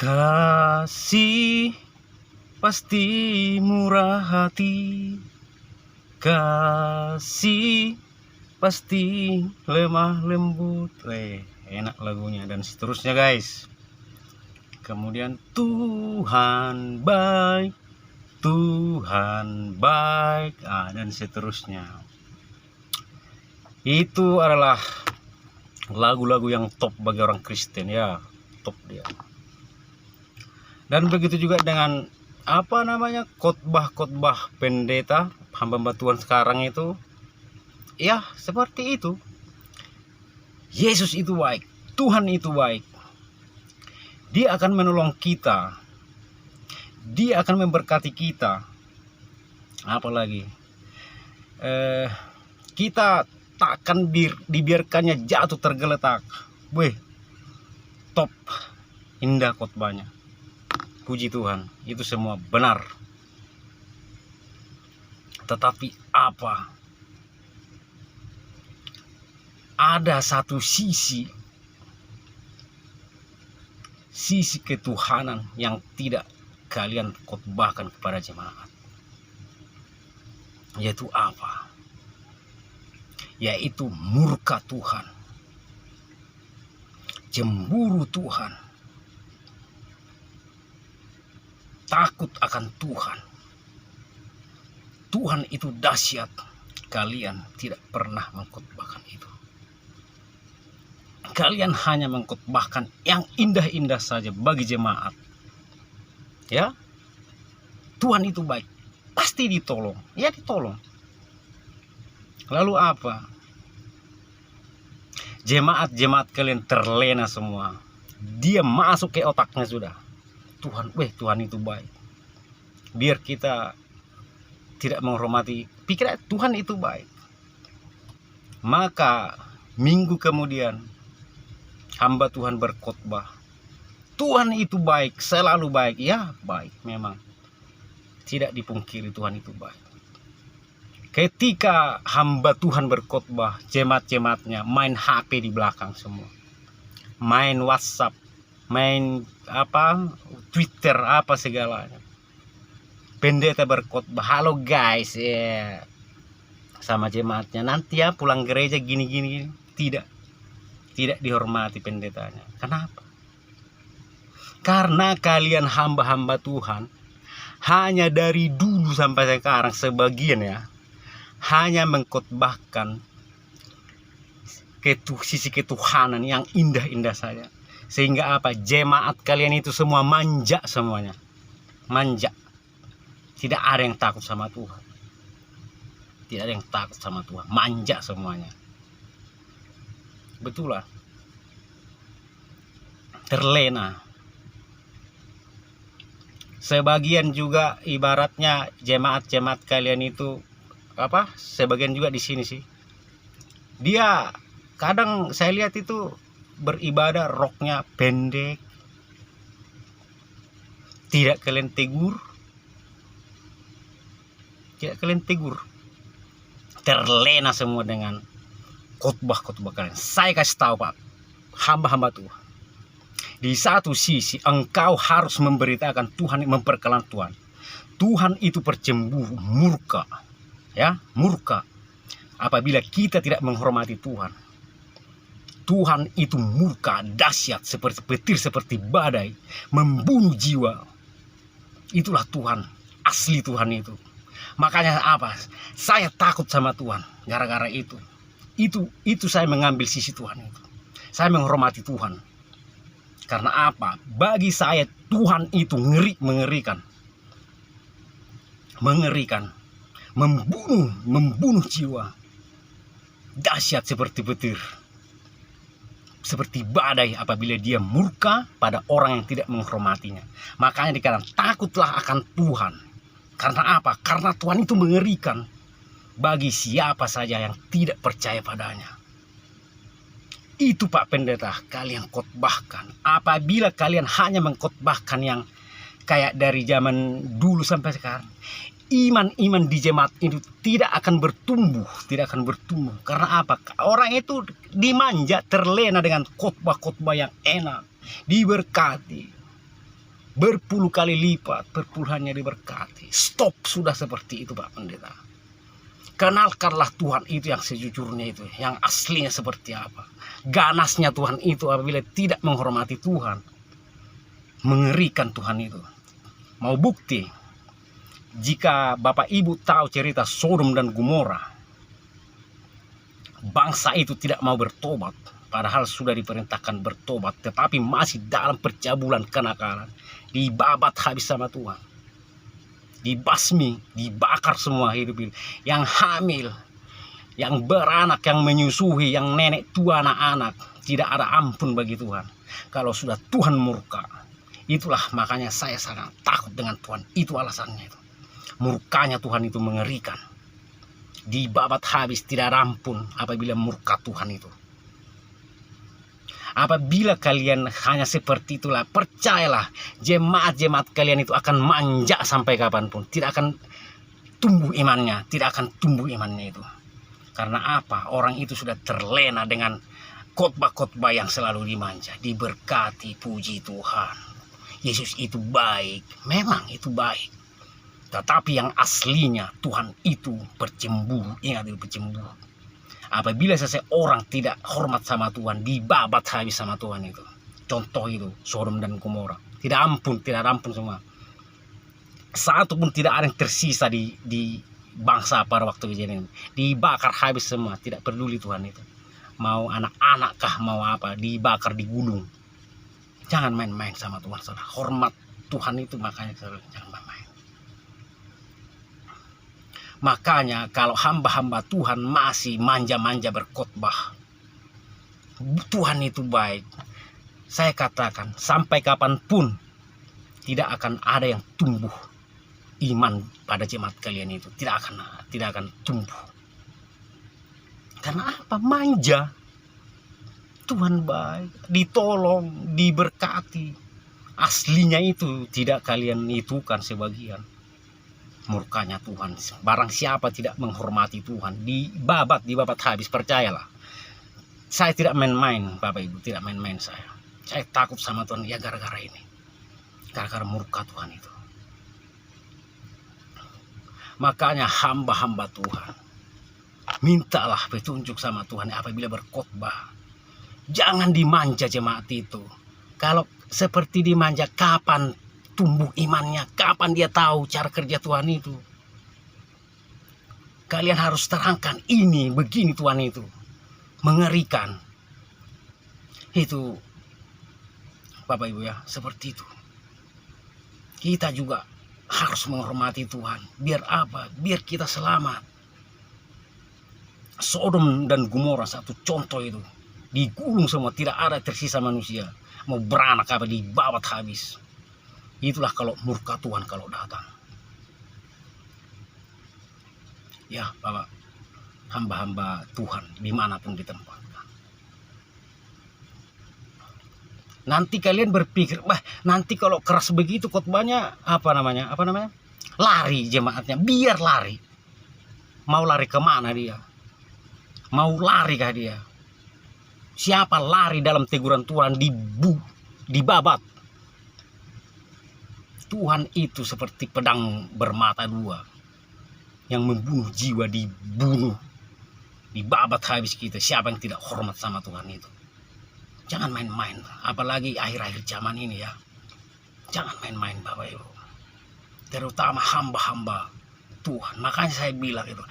Kasih pasti murah hati, kasih pasti lemah lembut. Enak lagunya dan seterusnya guys. Kemudian Tuhan baik, Tuhan baik, dan seterusnya. Itu adalah lagu-lagu yang top bagi orang Kristen ya, top dia. Dan begitu juga dengan khotbah-khotbah pendeta hamba Tuhan sekarang itu ya seperti itu. Yesus itu baik, Tuhan itu baik, Dia akan menolong kita, Dia akan memberkati kita. Apalagi kita tak akan dibiarkannya jatuh tergeletak. Top, indah khotbahnya. Puji Tuhan, itu semua benar. Tetapi ada satu sisi ketuhanan yang tidak kalian khotbahkan kepada jemaat. Yaitu apa? Yaitu murka Tuhan, cemburu Tuhan, takut akan Tuhan. Tuhan itu dahsyat. Kalian tidak pernah mengkhotbahkan itu. Kalian hanya mengkhotbahkan yang indah-indah saja bagi jemaat. Ya, Tuhan itu baik, pasti ditolong. Ya ditolong. Lalu apa? Jemaat kalian terlena semua. Dia masuk ke otaknya sudah. Tuhan itu baik. Biar kita tidak menghormati, pikir Tuhan itu baik. Maka minggu kemudian hamba Tuhan berkhotbah, Tuhan itu baik, selalu baik. Ya baik memang, tidak dipungkiri Tuhan itu baik. Ketika hamba Tuhan berkhotbah, jemaat-jemaatnya main HP di belakang semua, main WhatsApp, main Twitter, segalanya. Pendeta berkhotbah, halo guys, ya, sama jemaatnya, nanti ya pulang gereja gini. Tidak dihormati pendetanya. Kenapa? Karena kalian hamba-hamba Tuhan hanya dari dulu sampai sekarang sebagian ya, hanya mengkhotbahkan sisi ketuhanan yang indah-indah saja. Sehingga jemaat kalian itu semua manja semuanya. Manja. Tidak ada yang takut sama Tuhan. Tidak ada yang takut sama Tuhan. Manja semuanya. Betul lah. Terlena. Sebagian juga ibaratnya jemaat-jemaat kalian itu sebagian juga di sini sih. Dia kadang saya lihat itu beribadah roknya pendek, tidak kalian tegur, terlena semua dengan khotbah kalian. Saya kasih tahu Pak, hamba-hamba Tuhan, di satu sisi engkau harus memberitakan Tuhan, memperkenalkan Tuhan. Tuhan itu bercemburu, murka, ya, murka apabila kita tidak menghormati Tuhan. Tuhan itu murka, dahsyat, seperti petir, seperti badai, membunuh jiwa. Itulah Tuhan, asli Tuhan itu. Makanya saya takut sama Tuhan gara-gara itu. Itu saya mengambil sisi Tuhan itu. Saya menghormati Tuhan. Karena bagi saya Tuhan itu mengerikan. Membunuh jiwa. Dahsyat seperti petir, seperti badai apabila dia murka pada orang yang tidak menghormatinya. Makanya dikatakan takutlah akan Tuhan. Karena Karena Tuhan itu mengerikan bagi siapa saja yang tidak percaya padanya. Itu Pak Pendeta, kalian khotbahkan. Apabila kalian hanya mengkhotbahkan yang kayak dari zaman dulu sampai sekarang, iman di jemaat itu tidak akan bertumbuh. Karena orang itu dimanja, terlena dengan khotbah-khotbah yang enak, diberkati. berpuluh kali lipat perpuluhannya diberkati. Stop sudah seperti itu Pak Pendeta. Kenalkanlah Tuhan itu yang sejujurnya itu, yang aslinya seperti apa. Ganasnya Tuhan itu apabila tidak menghormati Tuhan. Mengerikan Tuhan itu. Mau bukti? Jika Bapak Ibu tahu cerita Sodom dan Gomora, bangsa itu tidak mau bertobat, padahal sudah diperintahkan bertobat, tetapi masih dalam percabulan kenakalan, dibabat habis sama Tuhan, dibasmi, dibakar semua hidup. Yang hamil, yang beranak, yang menyusui, yang nenek tua anak-anak, tidak ada ampun bagi Tuhan. Kalau sudah Tuhan murka, itulah makanya saya sangat takut dengan Tuhan. Itu alasannya itu. Murkanya Tuhan itu mengerikan. Dibabat habis, tidak ada ampun apabila murka Tuhan itu. Apabila kalian hanya seperti itulah, percayalah, jemaat-jemaat kalian itu akan manja sampai kapanpun. Tidak akan tumbuh imannya, tidak akan tumbuh imannya itu. Karena apa? Orang itu sudah terlena dengan khotbah-khotbah yang selalu dimanja. Diberkati, puji Tuhan. Yesus itu baik, memang itu baik. Tetapi yang aslinya Tuhan itu bercemburu, ingat itu bercemburu. Apabila seseorang tidak hormat sama Tuhan, dibabat habis sama Tuhan itu. Contoh itu, Sodom dan Gomora. Tidak ampun semua. Satu pun tidak ada yang tersisa di bangsa pada waktu kejadian itu. Dibakar habis semua, tidak peduli Tuhan itu. Mau anak-anak kah, mau apa, dibakar, digulung. Jangan main-main sama Tuhan, saudara. Hormat Tuhan itu makanya jangan main-main. Makanya kalau hamba-hamba Tuhan masih manja-manja berkhotbah, Tuhan itu baik, saya katakan sampai kapanpun tidak akan ada yang tumbuh iman pada jemaat kalian itu. Tidak akan tumbuh. Karena apa? Manja. Tuhan baik, ditolong, diberkati. Aslinya itu tidak kalian itukan sebagian. Murkanya Tuhan. Barang siapa tidak menghormati Tuhan, dibabat habis, percayalah. Saya tidak main-main, Bapak Ibu, tidak main-main saya. Saya takut sama Tuhan ya gara-gara ini. Gara-gara murka Tuhan itu. Makanya hamba-hamba Tuhan, mintalah petunjuk sama Tuhan apabila berkhotbah. Jangan dimanja jemaat itu. Kalau seperti dimanja, kapan tumbuh imannya? Kapan dia tahu cara kerja Tuhan itu? Kalian harus terangkan ini, begini Tuhan itu. Mengerikan. Itu Bapak Ibu ya, seperti itu. Kita juga harus menghormati Tuhan. Biar apa? Biar kita selamat. Sodom dan Gomora satu contoh itu. Digulung semua, tidak ada tersisa manusia. Mau beranak apa, dibabat habis. Itulah kalau murka Tuhan kalau datang. Ya Bapak, hamba-hamba Tuhan dimanapun ditempatkan. Nanti kalian berpikir, nanti kalau keras begitu khotbahnya apa namanya? Lari jemaatnya, biar lari. Mau lari kemana dia? Mau lari kah dia? Siapa lari dalam teguran Tuhan dibabat? Tuhan itu seperti pedang bermata dua yang membunuh jiwa, dibunuh, dibabat habis kita. Siapa yang tidak hormat sama Tuhan itu? Jangan main-main, apalagi akhir-akhir zaman ini ya. Jangan main-main Bapak Ibu. Terutama hamba-hamba Tuhan. Makanya saya bilang itu,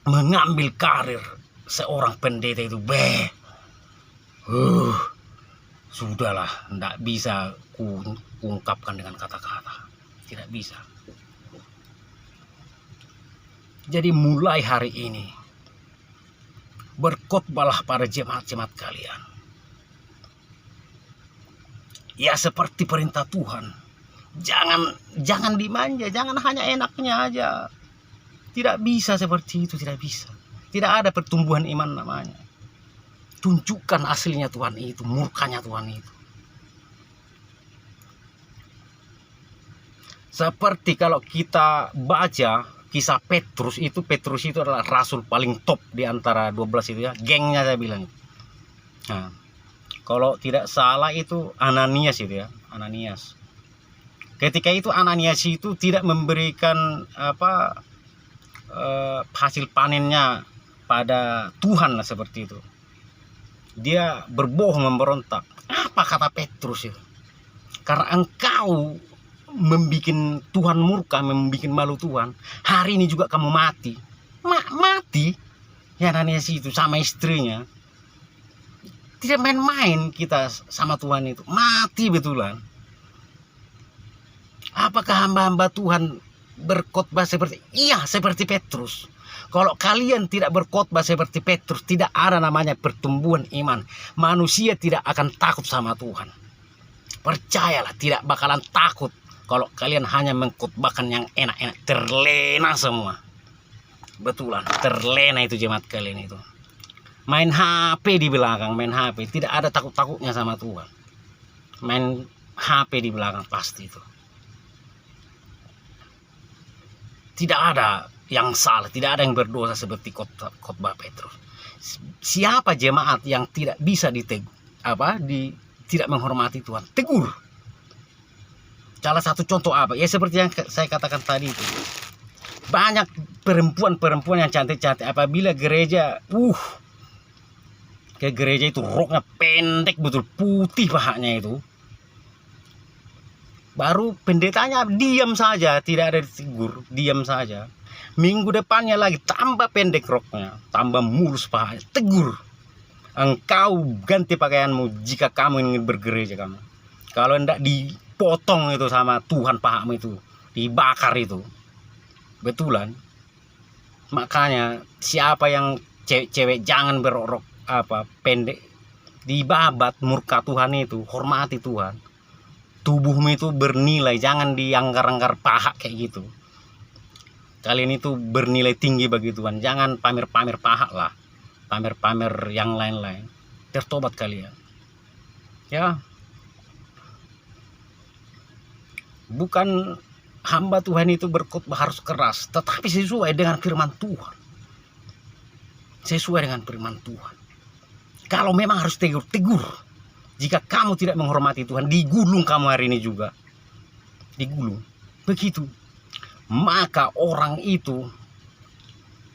mengambil karir seorang pendeta itu sudahlah, tidak bisa ungkapkan dengan kata-kata, tidak bisa. Jadi mulai hari ini berkhotbahlah pada jemaat-jemaat kalian. Ya seperti perintah Tuhan. Jangan dimanja, jangan hanya enaknya aja. Tidak bisa seperti itu, tidak bisa. Tidak ada pertumbuhan iman namanya. Tunjukkan aslinya Tuhan itu, murkanya Tuhan itu. Seperti kalau kita baca kisah Petrus itu adalah rasul paling top di antara 12 itu ya, gengnya saya bilang. Nah, kalau tidak salah itu Ananias itu ya, Ananias. Ketika itu Ananias itu tidak memberikan hasil panennya pada Tuhan lah, seperti itu. Dia berbohong, memberontak. Apa kata Petrus itu? Karena engkau membuat Tuhan murka, membuat malu Tuhan, hari ini juga kamu mati. Mati ya Ananias itu sama istrinya. Tidak main-main kita sama Tuhan itu, mati betulan. Apakah hamba-hamba Tuhan berkhotbah seperti Petrus? Kalau kalian tidak berkhotbah seperti Petrus, tidak ada namanya pertumbuhan iman. Manusia tidak akan takut sama Tuhan. Percayalah, tidak bakalan takut kalau kalian hanya mengkhotbahkan yang enak-enak. Terlena semua. Betulan, terlena itu jemaat kalian itu. Main HP di belakang, main HP. Tidak ada takut-takutnya sama Tuhan. Main HP di belakang pasti itu. Tidak ada yang salah, tidak ada yang berdosa seperti khotbah Petrus. Siapa jemaat yang tidak bisa tidak menghormati Tuhan, tegur. Salah satu contoh ya seperti yang saya katakan tadi itu. Banyak perempuan-perempuan yang cantik-cantik, apabila gereja ke gereja itu roknya pendek betul, putih pahanya itu, baru pendetanya diam saja, tidak ada ditegur, diam saja. Minggu depannya lagi tambah pendek roknya, tambah mulus pahanya, tegur. Engkau ganti pakaianmu jika kamu ingin bergereja kamu. Kalau hendak dipotong itu sama Tuhan pahamu itu, dibakar itu. Betulan. Makanya siapa yang cewek jangan berorok pendek, dibabat murka Tuhan itu, hormati Tuhan. Tubuhmu itu bernilai, jangan dianggar-anggar paha kayak gitu. Kalian itu bernilai tinggi bagi Tuhan, jangan pamer-pamer paha lah, pamer-pamer yang lain-lain. Tertobat kalian. Ya. Bukan hamba Tuhan itu berkhotbah harus keras, tetapi sesuai dengan firman Tuhan. Sesuai dengan firman Tuhan. Kalau memang harus tegur. Jika kamu tidak menghormati Tuhan, digulung kamu hari ini juga. Digulung. Begitu. Maka orang itu,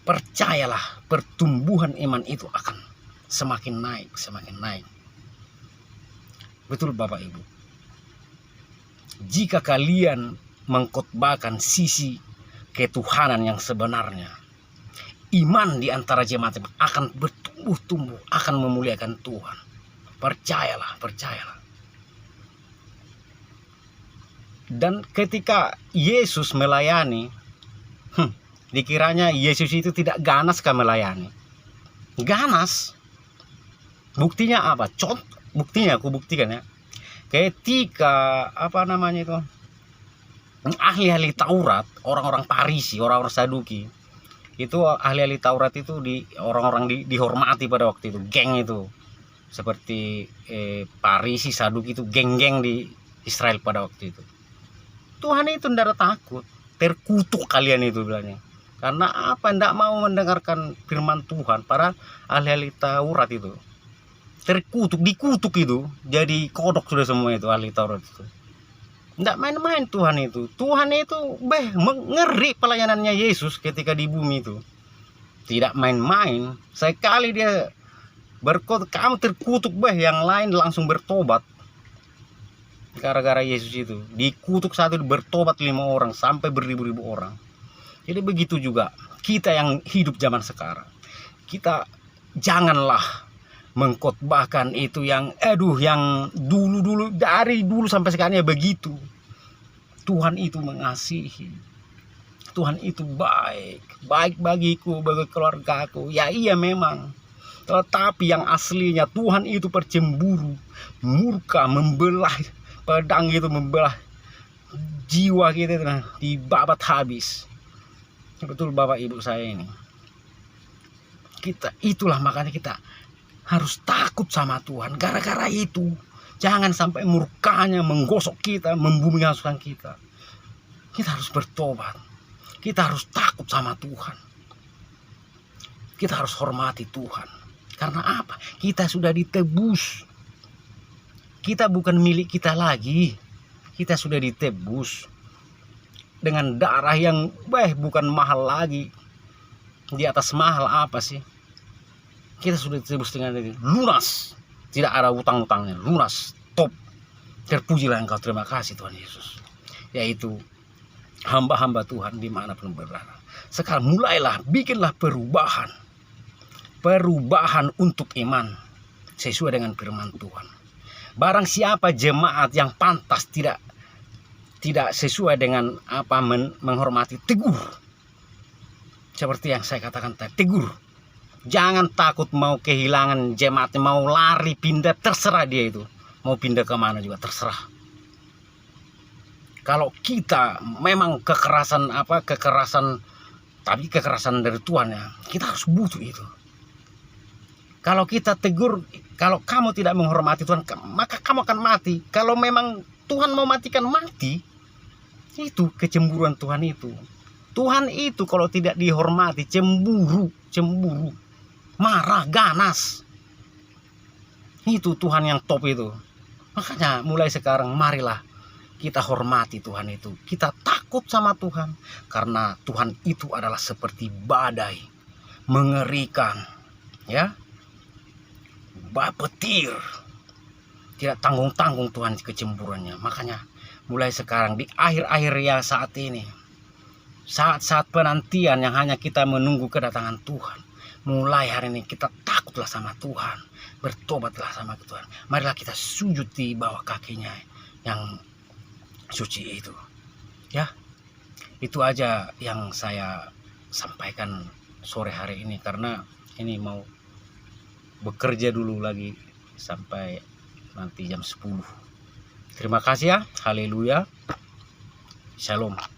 percayalah, pertumbuhan iman itu akan semakin naik, semakin naik. Betul Bapak Ibu. Jika kalian mengkhotbahkan sisi ketuhanan yang sebenarnya, iman di antara jemaat akan bertumbuh-tumbuh, akan memuliakan Tuhan. Percayalah. Dan ketika Yesus melayani, dikiranya Yesus itu tidak ganas kan melayani. Ganas. Buktinya apa? Buktinya aku buktikan ya. Ketika ahli-ahli Taurat, orang-orang Farisi, orang-orang Saduki, itu ahli-ahli Taurat itu orang-orang dihormati pada waktu itu, geng itu. Seperti Farisi, Saduki itu geng-geng di Israel pada waktu itu. Tuhan itu tidak takut, terkutuk kalian itu bilangnya. Karena apa? Tidak mau mendengarkan firman Tuhan. Para ahli-ahli Taurat itu terkutuk, dikutuk itu, jadi kodok sudah semua itu ahli Taurat itu. Tidak main-main Tuhan itu. Tuhan itu ngeri pelayanannya Yesus ketika di bumi itu. Tidak main-main. Sekali dia berkhotbah, kamu terkutuk yang lain langsung bertobat. Gara-gara Yesus itu dikutuk satu, bertobat 5 orang sampai beribu-ribu orang. Jadi begitu juga kita yang hidup zaman sekarang. Kita janganlah mengkhotbahkan itu yang dulu dari dulu sampai sekarang ya begitu. Tuhan itu mengasihi. Tuhan itu baik bagiku, bagi keluargaku. Ya iya memang. Tetapi yang aslinya Tuhan itu percemburu, murka, membelah, pedang itu membelah jiwa kita, dibabat habis. Betul Bapak Ibu saya ini. Itulah makanya kita harus takut sama Tuhan. Gara-gara itu jangan sampai murkanya menggosok kita, membumi hasutan kita. Kita harus bertobat. Kita harus takut sama Tuhan. Kita harus hormati Tuhan. Karena apa? Kita sudah ditebus. Kita bukan milik kita lagi. Kita sudah ditebus dengan darah yang bukan mahal lagi. Di atas mahal apa sih? Kita sudah ditebus dengan lunas. Tidak ada utang-utangnya, lunas, top. Terpujilah Engkau, terima kasih Tuhan Yesus. Yaitu hamba-hamba Tuhan dimanapun berada. Sekarang mulailah, bikinlah perubahan. Perubahan untuk iman sesuai dengan firman Tuhan. Barang siapa jemaat yang pantas tidak sesuai dengan apa menghormati, tegur. Seperti yang saya katakan tadi, tegur. Jangan takut mau kehilangan jemaatnya, mau lari pindah, terserah dia itu. Mau pindah kemana juga terserah. Kalau kita memang kekerasan tapi kekerasan dari Tuhan ya, kita harus butuh itu. Kalau kita tegur, kalau kamu tidak menghormati Tuhan, maka kamu akan mati. Kalau memang Tuhan mau matikan, mati. Itu kecemburuan Tuhan itu. Tuhan itu kalau tidak dihormati, cemburu, marah, ganas. Itu Tuhan yang top itu. Makanya mulai sekarang marilah kita hormati Tuhan itu. Kita takut sama Tuhan. Karena Tuhan itu adalah seperti badai. Mengerikan. Ya. Petir. Tidak tanggung-tanggung Tuhan kecemburuannya. Makanya mulai sekarang di akhir-akhir yang saat ini. Saat-saat penantian yang hanya kita menunggu kedatangan Tuhan. Mulai hari ini kita takutlah sama Tuhan. Bertobatlah sama Tuhan. Marilah kita sujud di bawah kakinya yang suci itu. Ya. Itu aja yang saya sampaikan sore hari ini. Karena ini mau bekerja dulu lagi sampai nanti jam 10. Terima kasih ya. Haleluya. Shalom.